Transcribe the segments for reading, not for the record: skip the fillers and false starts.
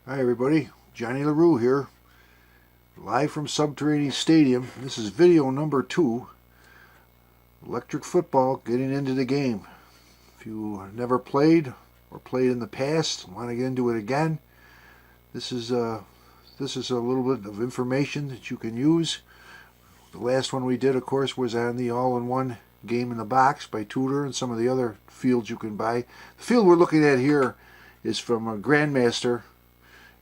Hi everybody, Johnny LaRue here, live from Subterranean Stadium. This is video number 2, electric football, getting into the game. If you never played or played in the past, want to get into it again, this is a little bit of information that you can use. The last one we did, of course, was on the all-in-one game in the box by Tudor and some of the other fields you can buy. The field we're looking at here is from a Grandmaster.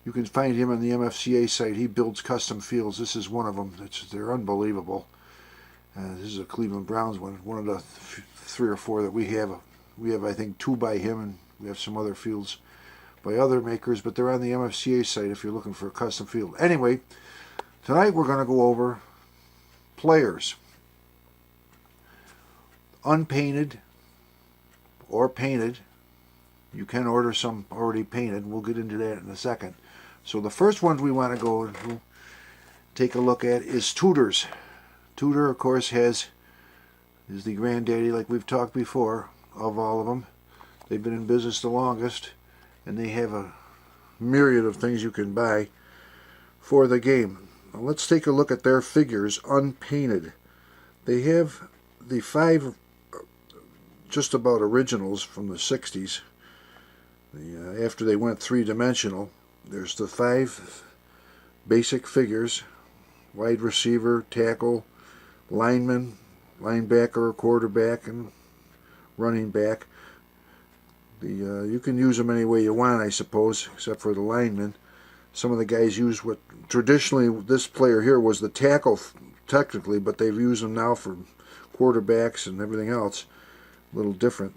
You can find him on the MFCA site. He builds custom fields. This is one of them. They're unbelievable. This is a Cleveland Browns one of the 3 or 4 that we have. We have, I think, 2 by him, and we have some other fields by other makers, but they're on the MFCA site if you're looking for a custom field. Anyway, tonight we're going to go over players. Unpainted or painted. You can order some already painted. We'll get into that in a second. So the first ones we want to go and take a look at is Tudor's. Tudor, of course, is the granddaddy, like we've talked before, of all of them. They've been in business the longest, and they have a myriad of things you can buy for the game. Now let's take a look at their figures, unpainted. They have the 5 just about originals from the 60s. After they went 3-dimensional, there's the 5 basic figures: wide receiver, tackle, lineman, linebacker, quarterback, and running back. You can use them any way you want, I suppose, except for the lineman. Some of the guys use what traditionally this player here was the tackle technically, but they've used them now for quarterbacks and everything else. A little different.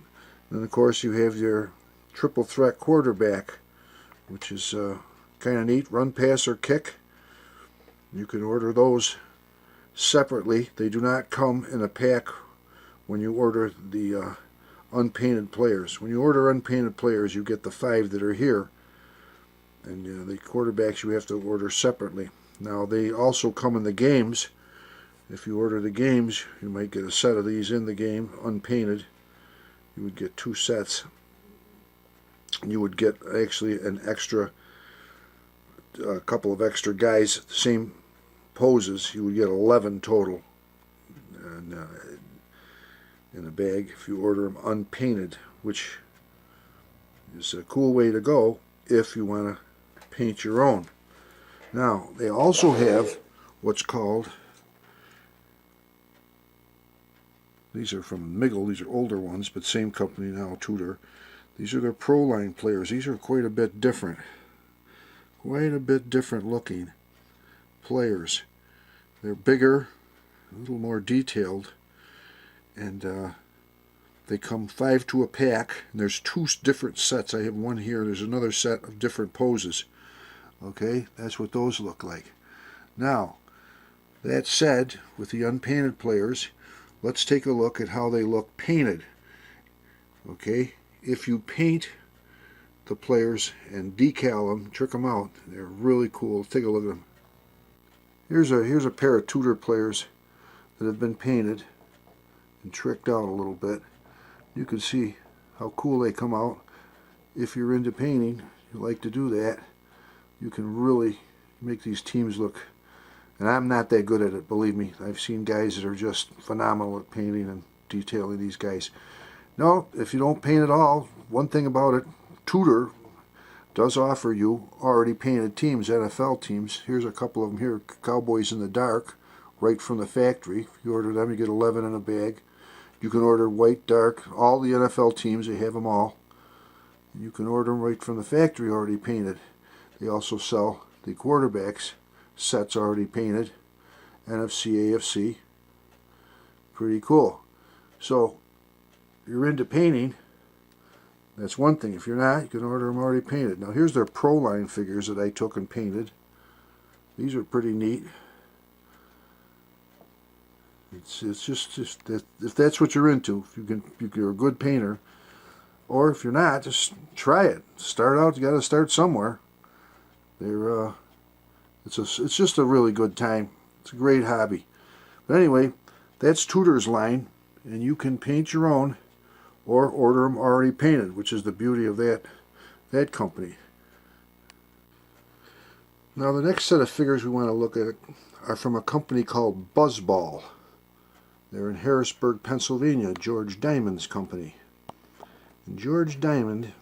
Then of course you have your triple threat quarterback, which is kind of neat. Run, pass, or kick. You can order those separately. They do not come in a pack when you order the unpainted players. When you order unpainted players, you get the 5 that are here, and the quarterbacks you have to order separately. Now they also come in the games. If you order the games, you might get a set of these in the game, unpainted. You would get 2 sets. You would get actually a couple of extra guys, same poses. You would get 11 total in a bag if you order them unpainted, which is a cool way to go if you want to paint your own. Now they also have what's called, these are from Miggle, these are older ones, but same company now, Tudor. These are their Pro Line players. These are quite a bit different. Quite a bit different looking players. They're bigger, a little more detailed, and they come 5 to a pack. And there's 2 different sets. I have one here. There's another set of different poses. Okay, that's what those look like. Now, that said, with the unpainted players, let's take a look at how they look painted. Okay. If you paint the players and decal them, trick them out, they're really cool. Take a look at them. Here's a pair of Tudor players that have been painted and tricked out a little bit. You can see how cool they come out. If you're into painting, you like to do that, you can really make these teams look. And I'm not that good at it, believe me. I've seen guys that are just phenomenal at painting and detailing these guys. No, if you don't paint at all, one thing about it, Tudor does offer you already painted teams, NFL teams. Here's a couple of them here, Cowboys in the Dark, right from the factory. If you order them, you get 11 in a bag. You can order white, dark, all the NFL teams, they have them all. You can order them right from the factory already painted. They also sell the quarterbacks sets already painted, NFC, AFC. Pretty cool. So, you're into painting, that's one thing. If you're not, you can order them already painted. Now here's their Pro Line figures that I took and painted. These are pretty neat. It's just that if that's what you're into, if you're a good painter, or if you're not, just try it. Start out. You got to start somewhere. It's just a really good time. It's a great hobby. But anyway, that's Tudor's line, and you can paint your own or order them already painted, which is the beauty of that company. Now the next set of figures we want to look at are from a company called Buzzball. They're in Harrisburg, Pennsylvania, George Diamond's company. And George Diamond,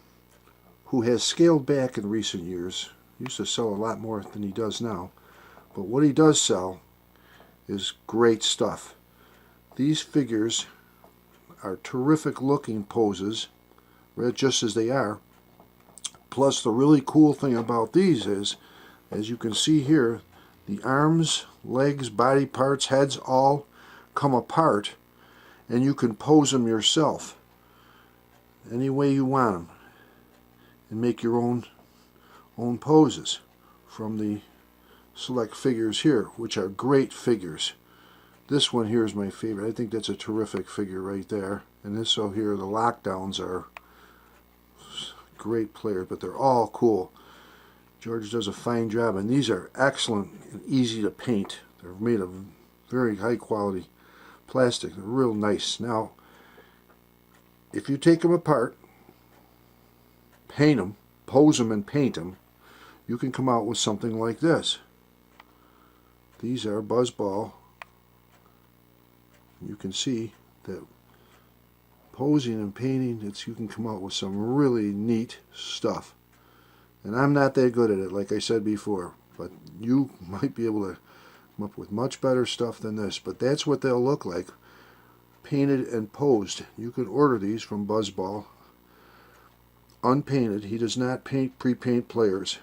who has scaled back in recent years, used to sell a lot more than he does now, but what he does sell is great stuff. These figures are terrific looking poses, just as they are. Plus the really cool thing about these is, as you can see here, the arms, legs, body parts, heads all come apart, and you can pose them yourself any way you want them and make your own poses from the select figures here, which are great figures. This one here is my favorite. I think that's a terrific figure right there. And this over here, the lockdowns are great players, but they're all cool. George does a fine job, and these are excellent and easy to paint. They're made of very high quality plastic. They're real nice. Now, if you take them apart, paint them, pose them and paint them, you can come out with something like this. These are Buzzball. You can see that posing and painting, you can come out with some really neat stuff. And I'm not that good at it, like I said before, but you might be able to come up with much better stuff than this. But that's what they'll look like, painted and posed. You can order these from Buzzball, unpainted. He does not pre-paint players.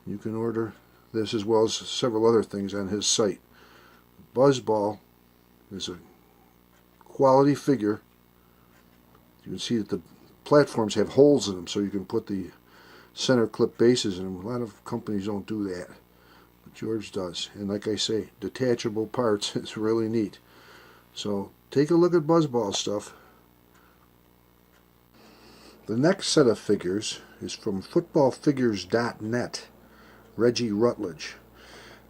You can order this as well as several other things on his site. Buzzball is a quality figure. You can see that the platforms have holes in them, so you can put the center clip bases in them. A lot of companies don't do that, but George does. And like I say, detachable parts. It's really neat. So take a look at Buzzball stuff. The next set of figures is from footballfigures.net, Reggie Rutledge.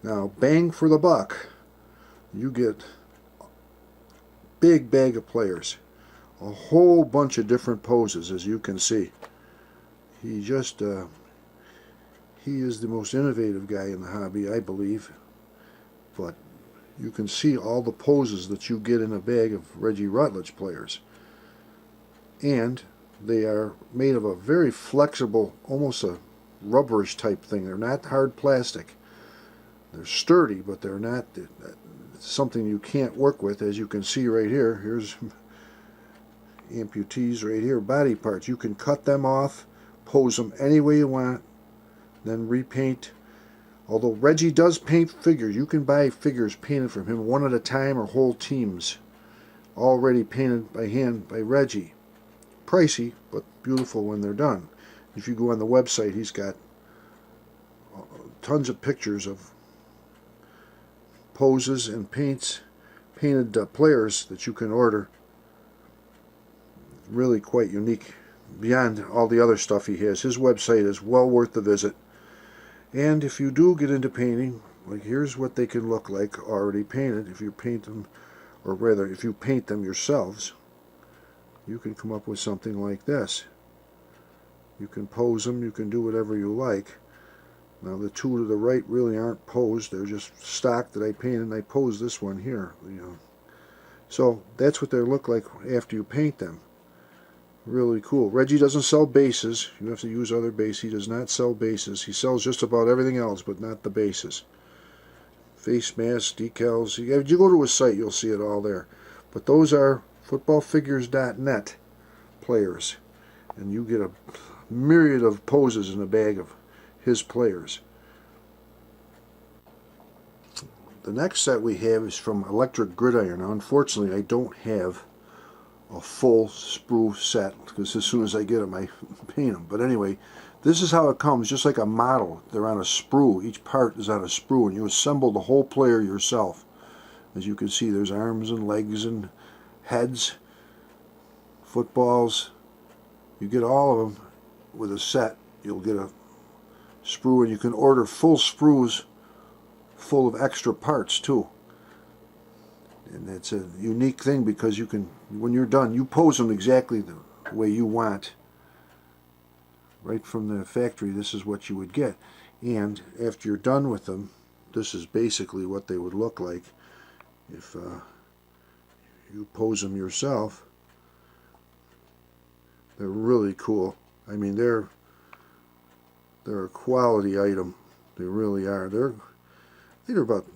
Now, bang for the buck, you get a big bag of players, a whole bunch of different poses, as you can see. He just, he is the most innovative guy in the hobby, I believe. But you can see all the poses that you get in a bag of Reggie Rutledge players. And they are made of a very flexible, almost a rubberish type thing. They're not hard plastic. They're sturdy, but they're not something you can't work with, as you can see right here. Here's amputees right here, body parts. You can cut them off, pose them any way you want, then repaint. Although Reggie does paint figures, you can buy figures painted from him one at a time or whole teams, already painted by hand by Reggie. Pricey, but beautiful when they're done. If you go on the website, he's got tons of pictures of poses and painted players that you can order. Really quite unique beyond all the other stuff he has. His website is well worth the visit. And if you do get into painting, like here's what they can look like already painted. If you paint them, or rather if you paint them yourselves, you can come up with something like this. You can pose them, you can do whatever you like. Now the two to the right really aren't posed, they're just stock that I painted, and I posed this one here. So that's what they look like after you paint them. Really cool. Reggie doesn't sell bases. You have to use other bases. He does not sell bases. He sells just about everything else, but not the bases. Face masks, decals. If you go to his site, you'll see it all there. But those are footballfigures.net players. And you get a myriad of poses in a bag of his players. The next set we have is from Electric Gridiron. Now, unfortunately, I don't have a full sprue set, because as soon as I get them I paint them. But anyway, this is how it comes, just like a model. They're on a sprue. Each part is on a sprue, and you assemble the whole player yourself. As you can see, there's arms and legs and heads, footballs. You get all of them with a set. You'll get a sprue, and you can order full sprues full of extra parts too. And it's a unique thing, because you can, when you're done, you pose them exactly the way you want. Right from the factory, this is what you would get. And after you're done with them, this is basically what they would look like if you pose them yourself. They're really cool. I mean, they're a quality item. They really are. They're about,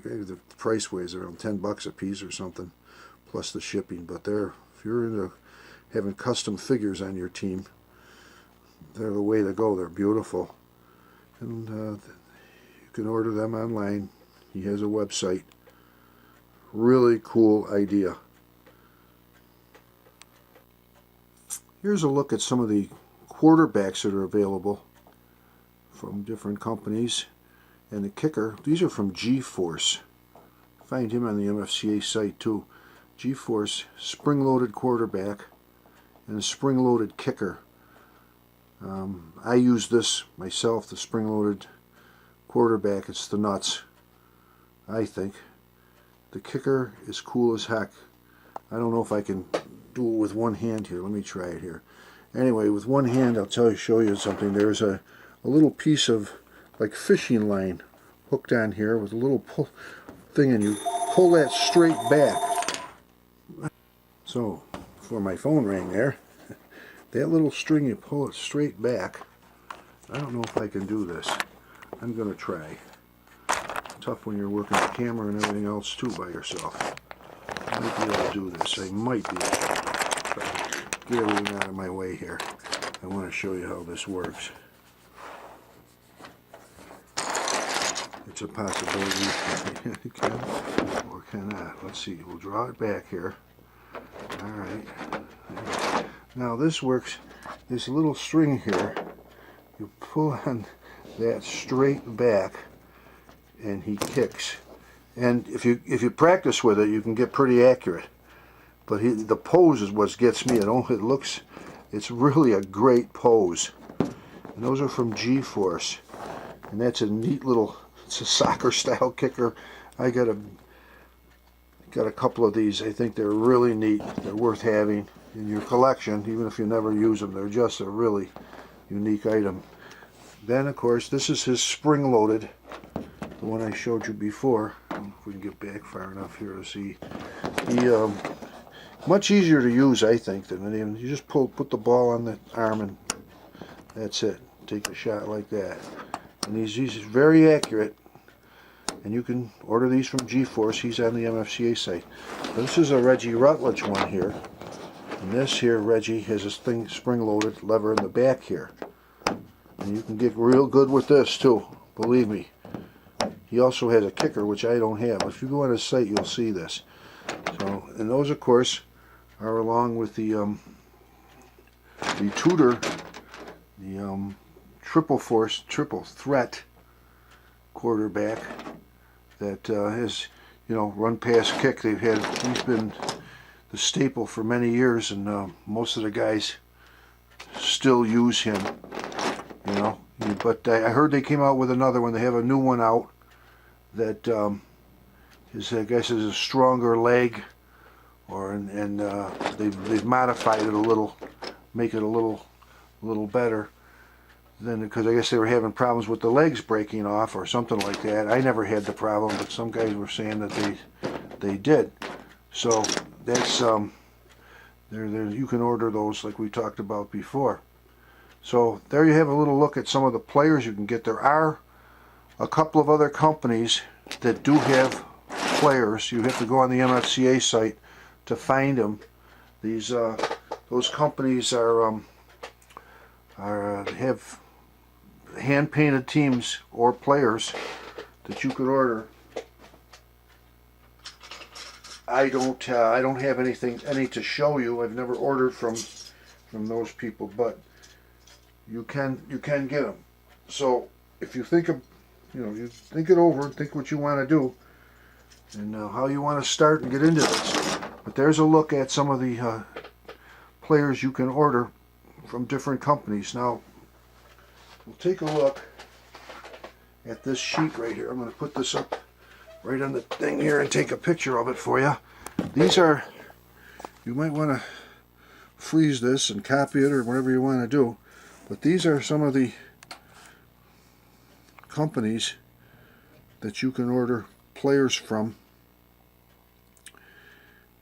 the price weighs around $10 a piece or something, plus the shipping. But if you're into having custom figures on your team, they're the way to go. They're beautiful. And you can order them online. He has a website. Really cool idea. Here's a look at some of the quarterbacks that are available from different companies. And the kicker, these are from G-Force. Find him on the MFCA site too. G-Force spring-loaded quarterback and a spring-loaded kicker. I use this myself, the spring-loaded quarterback. It's the nuts, I think. The kicker is cool as heck. I don't know if I can do it with one hand here. Let me try it here. Anyway, with one hand, I'll show you something. There's a little piece of like fishing line hooked on here with a little thing, and you pull that straight back. So, before my phone rang there, that little string, you pull it straight back. I don't know if I can do this. I'm going to try. Tough when you're working the camera and everything else too by yourself. I might be able to do this. I might be able to get everything out of my way here. I want to show you how this works. It's a possibility. You can or cannot. Let's see. We'll draw it back here. Alright. Now this works. This little string here, you pull on that straight back and he kicks. And if you practice with it, you can get pretty accurate. But the pose is what gets me. It's really a great pose. And those are from G-Force. And that's a neat little, it's a soccer style kicker. I got a couple of these. I think they're really neat. They're worth having in your collection, even if you never use them. They're just a really unique item. Then, of course, this is his spring-loaded, the one I showed you before. If we can get back far enough here to see. Much easier to use, I think, than any. You just put the ball on the arm and that's it. Take a shot like that. And he's very accurate. And you can order these from G-Force. He's on the MFCA site. This is a Reggie Rutledge one here. And this here, Reggie, has this thing spring-loaded lever in the back here. And you can get real good with this too, believe me. He also has a kicker, which I don't have. If you go on his site, you'll see this. So, and those, of course, are along with the Tudor, the triple threat quarterback that has, run pass kick. He's been the staple for many years, and most of the guys still use him. But I heard they came out with another one. They have a new one out that I guess is a stronger leg, and they've modified it a little, make it a little better. Then, because I guess they were having problems with the legs breaking off or something like that. I never had the problem, but some guys were saying that they did. So that's you can order those like we talked about before. So there you have a little look at some of the players you can get. There are a couple of other companies that do have players. You have to go on the MFCA site to find them. Those companies have hand-painted teams or players that you could order. I don't have any to show you. I've never ordered from those people, but you can get them. So if you think you think it over, think what you want to do, and how you want to start and get into this. But there's a look at some of the players you can order from different companies. Now we'll take a look at this sheet right here. I'm going to put this up right on the thing here and take a picture of it for you. These are, you might want to freeze this and copy it or whatever you want to do, but these are some of the players you can order from different companies. Now we'll take a look at this sheet right here. I'm going to put this up right on the thing here and take a picture of it for you. These are, you might want to freeze this and copy it or whatever you want to do, but these are some of the players you can order from different companies. Now companies that you can order players from.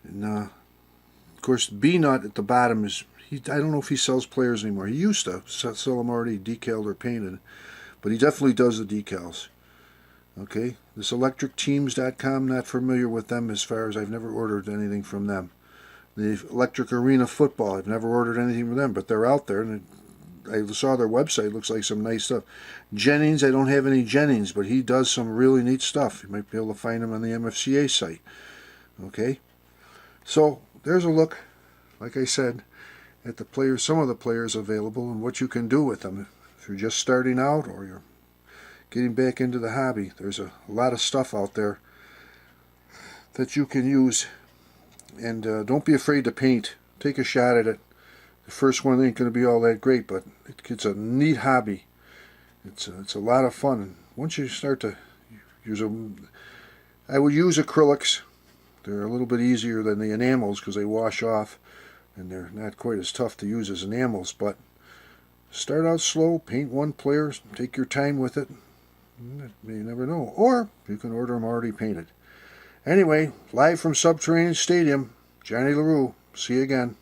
And of course, B-Nut at the bottom is, I don't know if he sells players anymore. He used to sell them already decaled or painted, but he definitely does the decals. Okay, this electricteams.com, not familiar with them as far as I've never ordered anything from them. The Electric Arena Football, I've never ordered anything from them, but they're out there, and I saw their website. Looks like some nice stuff. Jennings, I don't have any Jennings, but he does some really neat stuff. You might be able to find him on the MFCA site. Okay, so there's a look, like I said, at the players, some of the players available, and what you can do with them. If you're just starting out or you're getting back into the hobby, there's a lot of stuff out there that you can use. And don't be afraid to paint. Take a shot at it. The first one ain't going to be all that great, but it's a neat hobby. It's a lot of fun. And once you start to use them, I would use acrylics. They're a little bit easier than the enamels because they wash off, and they're not quite as tough to use as enamels. But start out slow, paint one player, take your time with it. You never know. Or you can order them already painted. Anyway, live from Subterranean Stadium, Johnny LaRue. See you again.